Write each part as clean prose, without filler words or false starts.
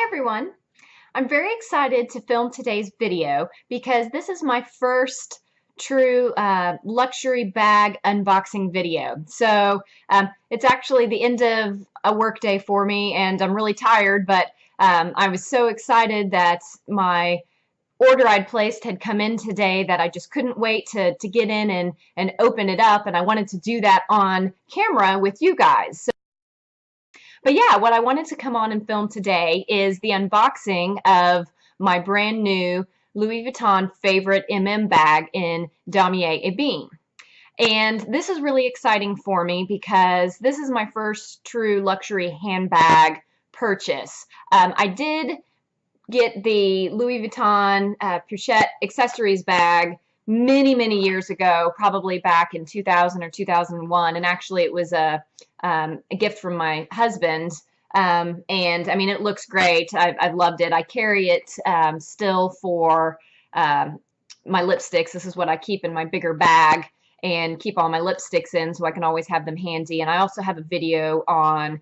everyone. I'm very excited to film today's video because this is my first true luxury bag unboxing video. So it's actually the end of a work day for me and I'm really tired, but I was so excited that my order I'd placed had come in today that I just couldn't wait to get in and open it up, and I wanted to do that on camera with you guys. But yeah, what I wanted to come on and film today is the unboxing of my brand new Louis Vuitton Favorite MM bag in Damier Ebene. And this is really exciting for me because this is my first true luxury handbag purchase. I did get the Louis Vuitton Pochette accessories bag many years ago, probably back in 2000 or 2001, and actually it was a gift from my husband, and I mean, it looks great. I've loved it. I carry it still for my lipsticks. This is what I keep in my bigger bag and keep all my lipsticks in so I can always have them handy. And I also have a video on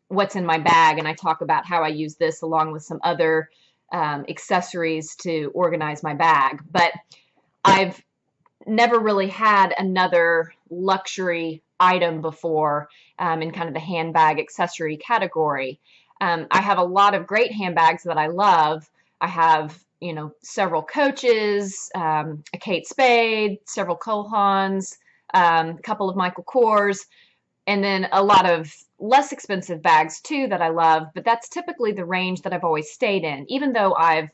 what's in my bag, and I talk about how I use this along with some other accessories to organize my bag. But I've never really had another luxury item before in kind of the handbag accessory category. I have a lot of great handbags that I love. I have, you know, several Coaches, a Kate Spade, several Cole Haans, a couple of Michael Kors, and then a lot of less expensive bags too that I love, but that's typically the range that I've always stayed in. Even though I've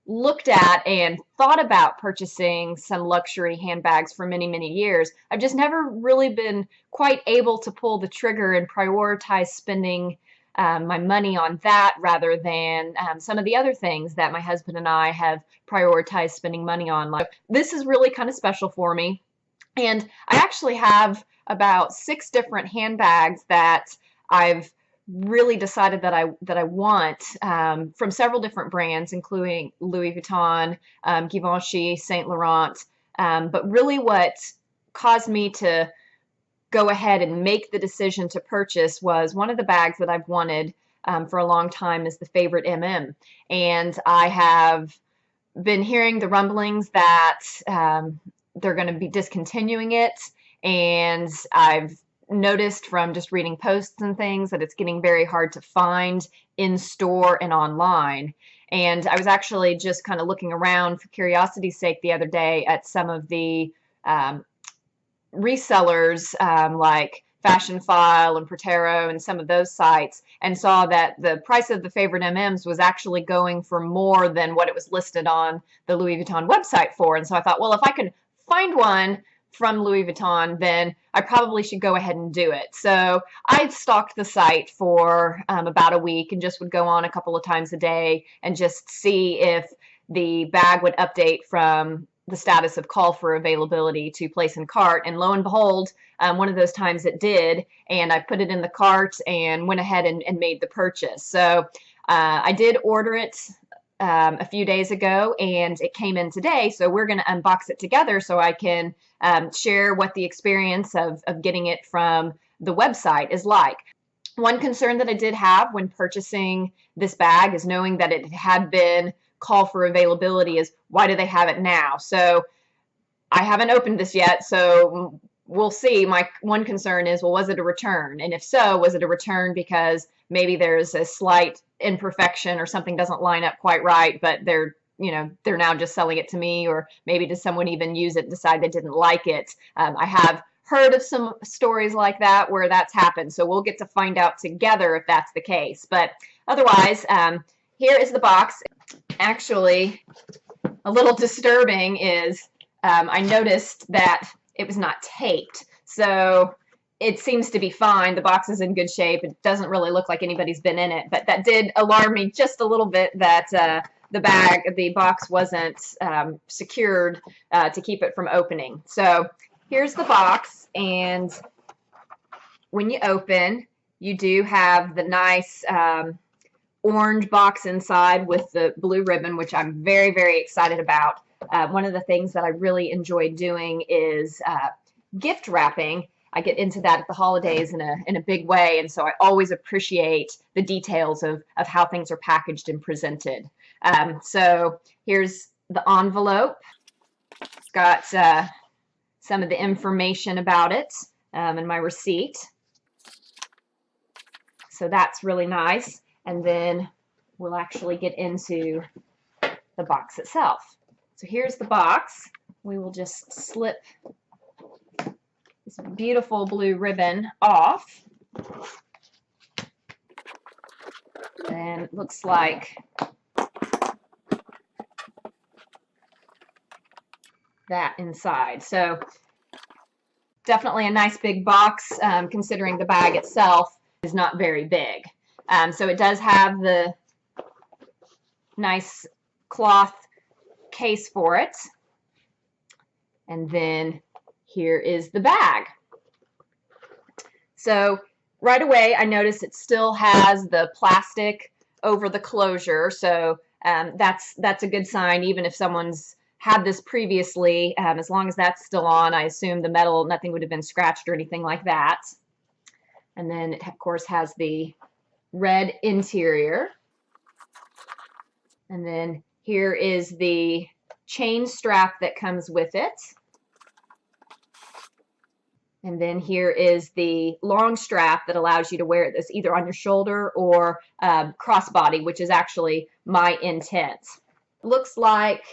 looked at and thought about purchasing some luxury handbags for many years, I've just never really been quite able to pull the trigger and prioritize spending my money on that rather than some of the other things that my husband and I have prioritized spending money on. Like, this is really kind of special for me, and I actually have about 6 different handbags that I've really decided that I want from several different brands, including Louis Vuitton, Givenchy, Saint Laurent. But really what caused me to go ahead and make the decision to purchase was one of the bags that I've wanted for a long time is the Favorite MM. And I have been hearing the rumblings that they're going to be discontinuing it, and I've noticed from just reading posts and things that it's getting very hard to find in store and online. And I was actually just kind of looking around for curiosity's sake the other day at some of the resellers like Fashion File and Protero and some of those sites, and saw that the price of the Favorite MMs was actually going for more than what it was listed on the Louis Vuitton website for. And so I thought, well, if I can find one from Louis Vuitton, then I probably should go ahead and do it. So I stalked the site for about a week and just would go on a couple of times a day and just see if the bag would update from the status of call for availability to place in cart. And lo and behold, one of those times it did, and I put it in the cart and went ahead and made the purchase. So I did order it a few days ago, and it came in today, so we're going to unbox it together so I can share what the experience of getting it from the website is like. One concern that I did have when purchasing this bag is knowing that it had been call for availability is, why do they have it now? So I haven't opened this yet, so we'll see. My one concern is, well, was it a return? And if so, was it a return because maybe there's a slight imperfection or something doesn't line up quite right, but they're now just selling it to me? Or maybe did someone even use it and decide they didn't like it? I have heard of some stories like that where that's happened, so we'll get to find out together if that's the case. But otherwise, here is the box. Actually, a little disturbing is I noticed that it was not taped, so it seems to be fine. The box is in good shape. It doesn't really look like anybody's been in it, but that did alarm me just a little bit that the box wasn't secured to keep it from opening. So here's the box, and when you open, you do have the nice orange box inside with the blue ribbon, which I'm very excited about. One of the things that I really enjoy doing is gift wrapping. I get into that at the holidays in a big way, and so I always appreciate the details of how things are packaged and presented. So here's the envelope. It's got some of the information about it and my receipt. So that's really nice. And then we'll actually get into the box itself. So here's the box. We will just slip this beautiful blue ribbon off. And it looks like that inside. So definitely a nice big box, considering the bag itself is not very big. So it does have the nice cloth case for it. And then here is the bag. So right away I notice it still has the plastic over the closure, so that's a good sign. Even if someone's had this previously, as long as that's still on, I assume the metal, nothing would have been scratched or anything like that. And then it of course has the red interior. And then here is the chain strap that comes with it. And then here is the long strap that allows you to wear this either on your shoulder or crossbody, which is actually my intent. Looks like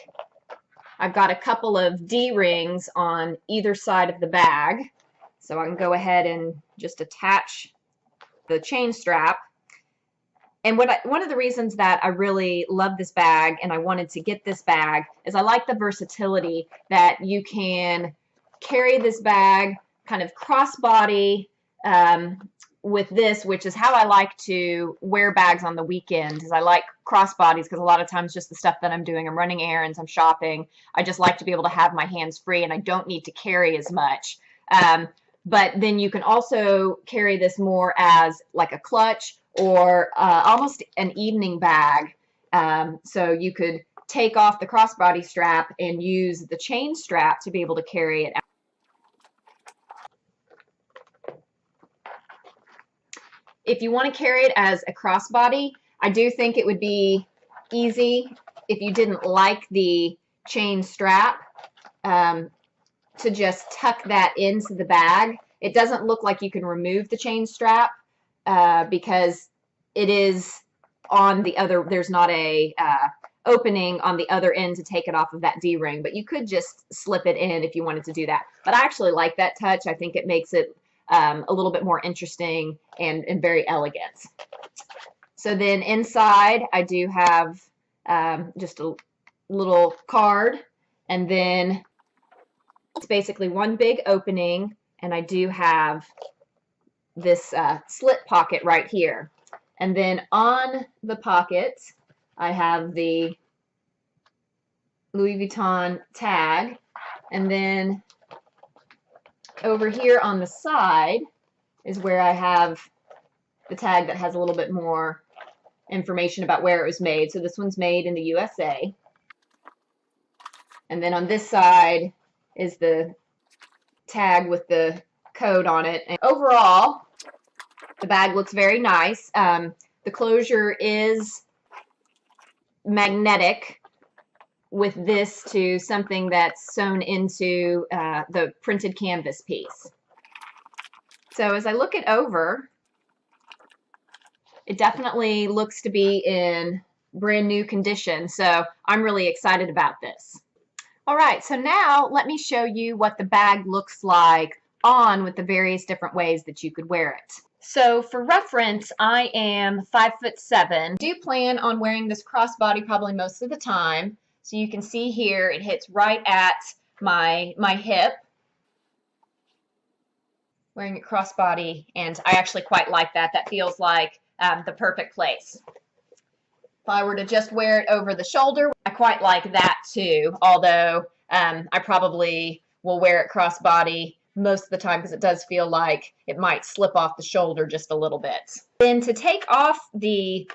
I've got a couple of D-rings on either side of the bag. So I can go ahead and just attach the chain strap. And one of the reasons that I really love this bag and I wanted to get this bag is I like the versatility that you can carry this bag kind of crossbody with this, which is how I like to wear bags on the weekend. Is I like crossbodies because a lot of times just the stuff that I'm doing, I'm running errands, I'm shopping, I just like to be able to have my hands free and I don't need to carry as much. But then you can also carry this more as like a clutch or almost an evening bag. So you could take off the crossbody strap and use the chain strap to be able to carry it out. If you want to carry it as a crossbody, I do think it would be easy if you didn't like the chain strap to just tuck that into the bag. It doesn't look like you can remove the chain strap because it is on the other, there's not a opening on the other end to take it off of that D-ring, but you could just slip it in if you wanted to do that. But I actually like that touch. I think it makes it a little bit more interesting and very elegant. So then inside I do have just a little card, and then it's basically one big opening, and I do have this slit pocket right here. And then on the pocket I have the Louis Vuitton tag, and then over here on the side is where I have the tag that has a little bit more information about where it was made. So this one's made in the USA. And then on this side is the tag with the code on it. And overall, the bag looks very nice. The closure is magnetic with this to something that's sewn into the printed canvas piece. So as I look it over, it definitely looks to be in brand new condition. So I'm really excited about this. All right, so now let me show you what the bag looks like on with the various different ways that you could wear it. So for reference, I am 5'7". I do plan on wearing this crossbody probably most of the time. So you can see here it hits right at my hip. Wearing it crossbody, and I actually quite like that. That feels like the perfect place. If I were to just wear it over the shoulder, I quite like that too, although I probably will wear it crossbody most of the time because it does feel like it might slip off the shoulder just a little bit. Then to take off the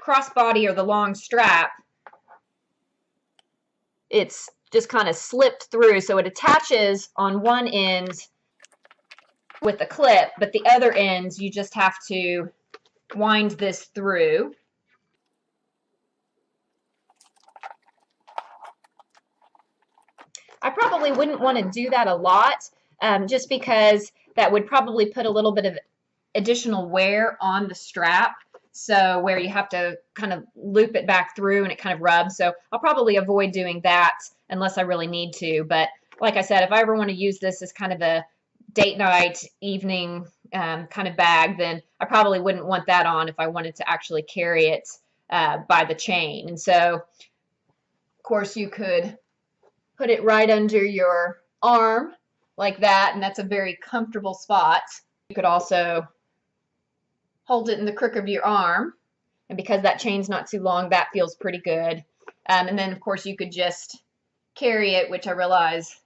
crossbody or the long strap, it's just kind of slipped through, so it attaches on one end with a clip, but the other ends you just have to wind this through. I probably wouldn't want to do that a lot, just because that would probably put a little bit of additional wear on the strap, so where you have to kind of loop it back through and it kind of rubs. So I'll probably avoid doing that unless I really need to. But like I said, if I ever want to use this as kind of a date night, evening kind of bag, then I probably wouldn't want that on if I wanted to actually carry it by the chain. And so, of course, you could put it right under your arm like that, and that's a very comfortable spot. You could also hold it in the crook of your arm, and because that chain's not too long, that feels pretty good. And then, of course, you could just carry it, which I realize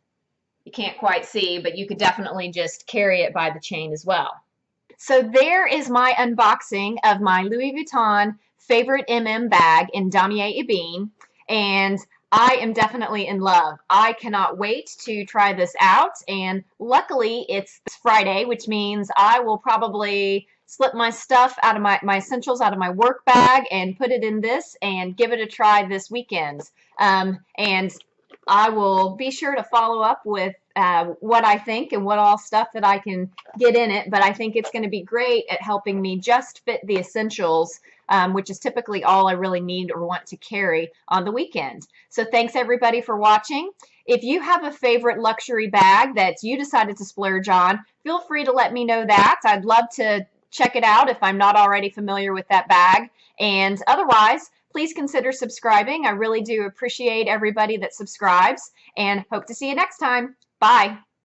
you can't quite see, but you could definitely just carry it by the chain as well. So there is my unboxing of my Louis Vuitton Favorite MM bag in Damier Ebene, and I am definitely in love. I cannot wait to try this out, and luckily it's Friday, which means I will probably slip my stuff out of my essentials out of my work bag and put it in this and give it a try this weekend. And I will be sure to follow up with what I think and what all stuff that I can get in it, but I think it's going to be great at helping me just fit the essentials, which is typically all I really need or want to carry on the weekend. So thanks everybody for watching. If you have a favorite luxury bag that you decided to splurge on, feel free to let me know that. I'd love to check it out if I'm not already familiar with that bag. And otherwise, please consider subscribing. I really do appreciate everybody that subscribes, and hope to see you next time. Bye.